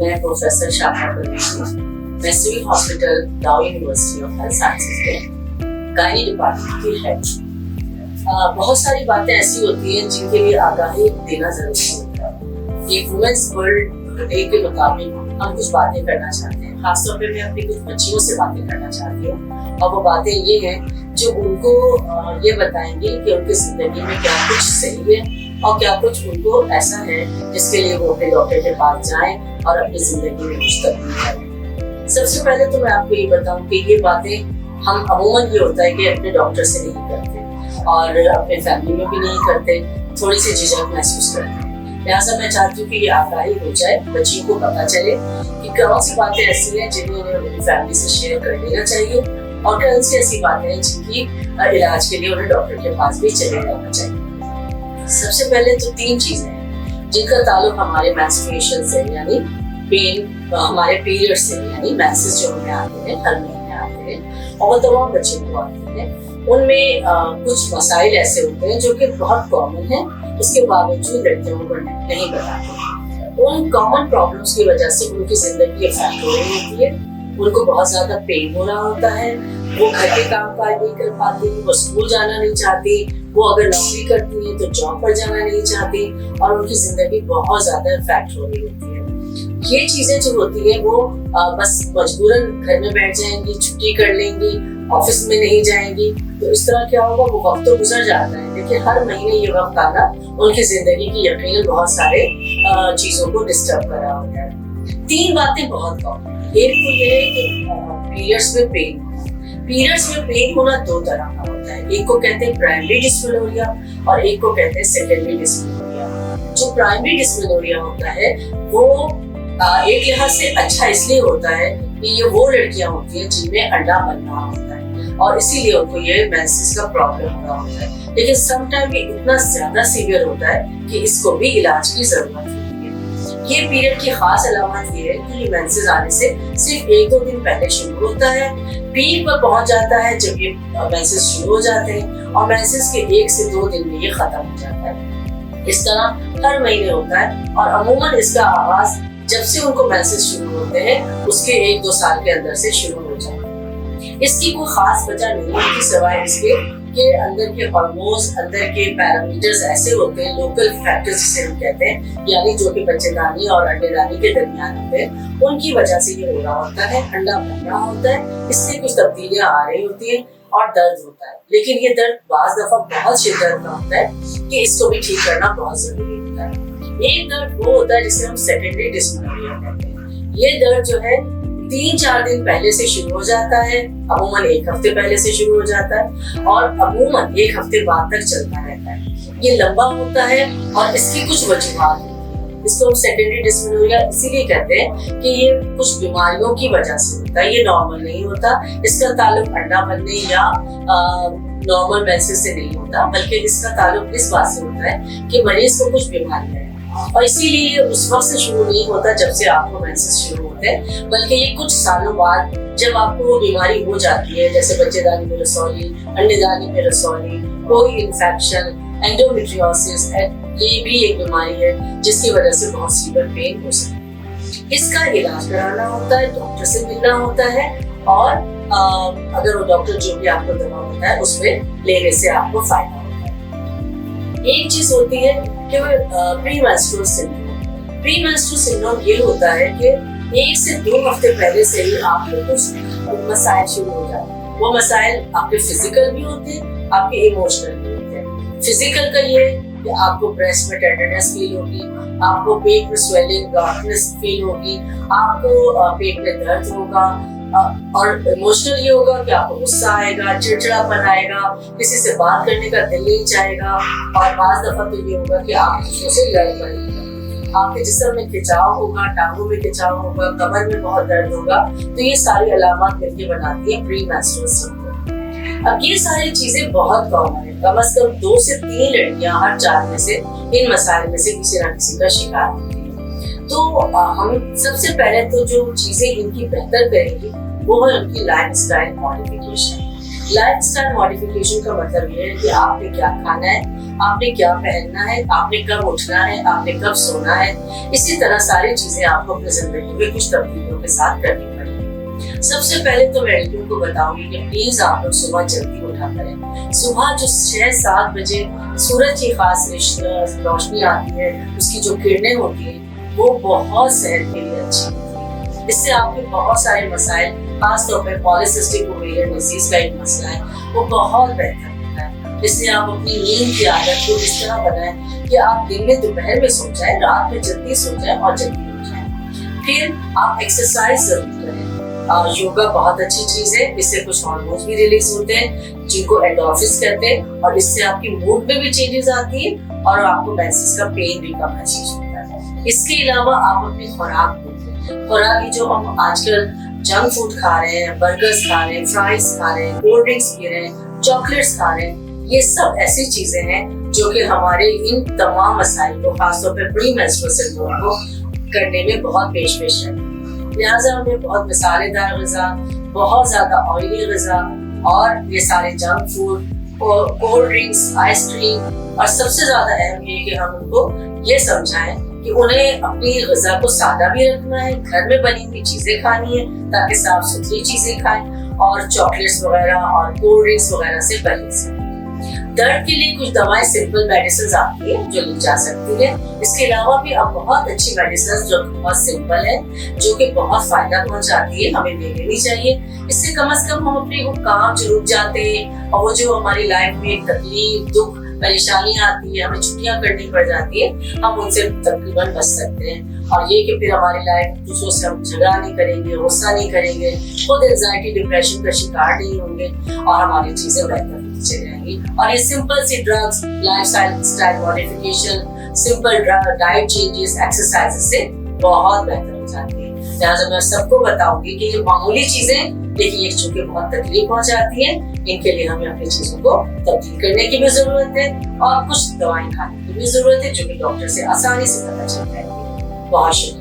मैं प्रोफेसर शाखा परवीन मैं civil hospital Lahore university of health sciences में गायनी डिपार्टमेंट की हेड। बहुत सारी बातें ऐसी होती हैं जिनके लिए आगाही देना जरूरी होता है। एक वुमेन्स वर्ल्ड डे के मुताबिक हम कुछ बातें करना चाहते हैं, खासतौर पे मैं अपनी कुछ बच्चियों से बातें करना चाहती हूँ, और वो बातें ये हैं जो उनको ये बताएंगी कि उनकी जिंदगी में क्या कुछ सही है और क्या कुछ उनको ऐसा है जिसके लिए वो अपने डॉक्टर के पास जाएं और अपनी जिंदगी में कुछ तब्दील करें। सबसे पहले तो मैं आपको ये बताऊं कि ये बातें हम अमूमन ये होता है कि अपने डॉक्टर से नहीं करते और अपने फैमिली में भी नहीं करते, थोड़ी सी झिझक महसूस करते हैं। लिहाजा मैं चाहती हूँ कि ये आगाही हो जाए, बच्चियों को पता चले कि कौन सी बातें ऐसी हैं जिन्हें उन्हें अपनी फैमिली से शेयर कर लेना चाहिए और कौन सी ऐसी बातें हैं जिनकी इलाज के लिए उन्हें डॉक्टर के पास भी चले जाना चाहिए। सबसे पहले तो 3 चीजें हैं जिनका ताल्लुक हमारे मेंस्ट्रुएशन से यानी पेन, हमारे पीरियड से यानी मेंसेस जो हमें आते हैं, हर महीने आते हैं और तमाम बच्चों को आते हैं। उनमें कुछ मसाइल ऐसे होते हैं जो कि बहुत कॉमन है, उसके बावजूद लड़कियों को नहीं बताते। उन कॉमन प्रॉब्लम्स की वजह से उनकी जिंदगी अफेक्ट हो रही होती है, उनको बहुत ज्यादा पेन हो रहा होता है, वो घर के काम काज नहीं कर पाती, वो स्कूल जाना नहीं चाहती, वो अगर नौकरी करती है तो जॉब पर जाना नहीं चाहती और उनकी जिंदगी बहुत ज्यादा इफेक्ट हो रही होती है। ये चीजें जो होती है वो बस मजबूरन घर में बैठ जाएंगी, छुट्टी कर लेंगी, ऑफिस में नहीं जाएंगी, तो इस तरह क्या होगा, वो वक्त तो गुजर जाता है लेकिन हर महीने ये वक्त आना उनकी जिंदगी की यकीनन बहुत सारे चीजों को डिस्टर्ब कर रहा होता है। 3 बातें बहुत कॉमन है। एक तो ये है कि पीरियड्स में पेन होना 2 तरह का होता है। एक को कहते हैं प्राइमरी डिस्मेनोरिया और एक को कहते हैं सेकेंडरी डिस्मेनोरिया। जो प्राइमरी डिस्मेनोरिया होता है वो एक लिहाज से अच्छा इसलिए होता है कि ये वो लड़कियां होती हैं जिनमें अंडा बन रहा होता है और इसीलिए उनको ये मेंसेस का प्रॉब्लम हो रहा होता है, लेकिन समटाइम ये इतना ज्यादा सीवियर होता है कि इसको भी इलाज की जरूरत होती है। ये पीरियड की खास अलामत ये है कि ये मेंसेस आने से सिर्फ 1-2 दिन पहले शुरू होता है, पीक पर पहुंच जाता है जब ये मेंसेस शुरू हो जाते हैं और मेंसेस के 1 से 2 दिन में ये खत्म हो जाता है। इस तरह हर महीने होता है और अमूमन इसका आगाज जब से उनको मेंसेस शुरू होते हैं उसके 1-2 साल के अंदर से शुरू हो जाता है। इसकी कोई खास वजह नहीं होती सिवाय इसके कि अंदर के हार्मोन्स, अंदर के पैरामीटर्स ऐसे होते हैं, लोकल फैक्टर्स जिसे हम कहते हैं, यानी जो कि बच्चेदानी और अंडेदानी के दरमियान होते हैं, उनकी वजह से ये हो रहा होता है, अंडा बन रहा होता है, इससे कुछ तब्दीलियां आ रही होती हैं और दर्द होता है। लेकिन ये दर्द बाज दफा बहुत शिद्दत का होता है कि इसको भी ठीक करना बहुत जरूरी होता है। एक दर्द वो होता है जिसे हम सेकेंडरी डिस्मेनोरिया कहते हैं। ये दर्द जो है 3-4 दिन पहले से शुरू हो जाता है, अमूमन 1 हफ्ते पहले से शुरू हो जाता है और अमूमन 1 हफ्ते बाद तक चलता रहता है। ये लंबा होता है और इसकी कुछ वजूहात होती है। इसको हम सेकेंडरी डिस्मेनोरिया इसीलिए कहते हैं कि ये कुछ बीमारियों की वजह से होता है, ये नॉर्मल नहीं होता। इसका ताल्लुक अंडा बनने या नॉर्मल मेंसेस से नहीं होता, बल्कि इसका ताल्लुक इस बात से होता है कि मरीज को कुछ बीमारी है और इसीलिए उस वक्त से शुरू नहीं होता जब से आपको मेंसेस शुरू होते हैं, बल्कि ये कुछ सालों बाद जब आपको वो बीमारी हो जाती है, जैसे बच्चेदानी में रसौली, अंडेदानी में रसौली, कोई इन्फेक्शन, एंडोमेट्रियोसिस, ये भी एक बीमारी है जिसकी वजह से बहुत सीवियर पेन हो सकती है। इसका इलाज कराना होता है, डॉक्टर से मिलना होता है और अगर वो डॉक्टर जो भी आपको दवा बताए उसमें लेने से आपको फायदा होता है। एक चीज होती है कि pre menstrual syndrome. Pre menstrual syndrome ये होता है कि 1 से 2 हफ्ते पहले से ही आपको कुछ मसाइल शुरू हो जाते हैं। वो मसाइल आपके फिजिकल भी होते हैं, आपके इमोशनल भी होते हैं। फिजिकल का ये कि आपको ब्रेस्ट में टेंडरनेस फील होगी, आपको पेट में स्वेलिंग, ब्लॉकनेस फील होगी, आपको पेट में दर्द होगा और इमोशनल ये होगा कि आपको गुस्सा आएगा, चिड़चिड़ापन आएगा, किसी से बात करने का दिल नहीं चाहेगा और बाज़ दफा तो ये होगा कि आप दूसरों से लड़ पड़ेंगे, आपके जिस्म में खिंचाव होगा, टांगों में खिंचाव होगा, कमर में बहुत दर्द होगा। तो ये सारी अलामत मिलकर बनाती है प्री मेंस्ट्रुअल सिंड्रोम। अब ये सारी चीजें बहुत कॉमन है, कम से कम 2 से 3 लड़कियां हर 4 में से इन मसाइल में से किसी न किसी का शिकार होती है। तो हम सबसे पहले तो जो चीजें इनकी बेहतर करेंगी वो है उनकी lifestyle modification. Life style modification का मतलब ये है कि आपने क्या खाना है, आपने क्या पहनना है, आपने कब उठना है, आपने कब सोना है। इसी तरह सारी चीजें आपको अपनी जिंदगी में कुछ तब्दीलियों के साथ करनी पड़ेगी। सबसे पहले तो मैं लड़कियों को बताऊंगी कि प्लीज आप लोग सुबह जल्दी उठा करें। सुबह जो 6-7 बजे सूरज की खास रोशनी आती है, उसकी जो किरणें होती है, वो बहुत सेहत के लिए अच्छी होती है। इससे आपके बहुत सारे मसाइल, खासतौर पर पॉलीसिस्टिक ओवेरियन डिजीज का एक मसला है, वो बहुत बेहतर होता है। इसलिए आप अपनी नींद की आदत को इस तरह बनाएं कि आप दिन में दोपहर में सो जाएं, रात में जल्दी सो जाएं और जल्दी उठ जाएं। फिर आप एक्सरसाइज जरूर करें। योगा बहुत अच्छी चीज है, इससे कुछ हार्मोन्स भी रिलीज होते हैं जिनको एंडोर्फिन्स कहते हैं, और इससे आपकी मूड में भी चेंजेस आती है और आपको मेंसेस का पेन भी कम महसूस होता है। इसके अलावा आप अपनी खुराक देखें। खुराक जो हम आजकल जंक फूड खा रहे हैं, बर्गर्स खा रहे हैं, फ्राइज खा रहे हैं, कोल्ड ड्रिंक्स पी रहे हैं, चॉकलेट्स खा रहे हैं, ये सब ऐसी चीजें हैं जो कि हमारे इन तमाम मसाइल को, खासतौर पर प्री मेंस्ट्रुअल सिंड्रोम को करने में बहुत पेश है। लिहाजा हमें बहुत मसालेदार ग़िज़ा, बहुत ज्यादा ऑयली ग़िज़ा और ये सारे junk food, cold drinks, ice cream, और सबसे ज्यादा अहम ये कि हम उनको ये समझाएं कि उन्हें अपनी ग़िज़ा को सादा भी रखना है, घर में बनी हुई चीजें खानी है ताकि साफ सुथरी चीजें खाएं, और चॉकलेट्स वगैरह और कोल्ड ड्रिंक्स वगैरह से परहेज करें। दर्द के लिए कुछ दवाएं, सिंपल मेडिसिन आती है जो ली जा सकती है। इसके अलावा भी अब बहुत अच्छी मेडिसिन जो बहुत सिंपल है, जो कि बहुत फायदा पहुंचाती है, हमें ले लेनी चाहिए। इससे कम से कम हम अपने वो काम जो रुक जाते हैं और वो जो हमारी लाइफ में तकलीफ, दुख, परेशानी आती है, हमें छुट्टियां करनी पड़ जाती है, हम उनसे तकरीबन बच सकते हैं। और ये कि फिर हमारी लाइफ दूसरों से हम झगड़ा नहीं करेंगे, गुस्सा नहीं करेंगे, खुद एंजाइटी, डिप्रेशन का शिकार नहीं होंगे और हमारी चीजें बेहतर चली जाएंगी। और ये सिंपल सी drugs, lifestyle modification, simple diet changes, exercise से बहुत बेहतर हो जाती है। लिहाजा मैं सबको बताऊंगी कि ये मामूली चीजें, लेकिन ये चूंकि बहुत तकलीफ पहुंचाती हैं, इनके लिए हमें अपनी चीजों को तब्दील करने की भी जरूरत है और कुछ दवाएं खाने की भी जरूरत है, जो कि डॉक्टर से आसानी से पता चल जाएगी। बहुत शुक्रिया।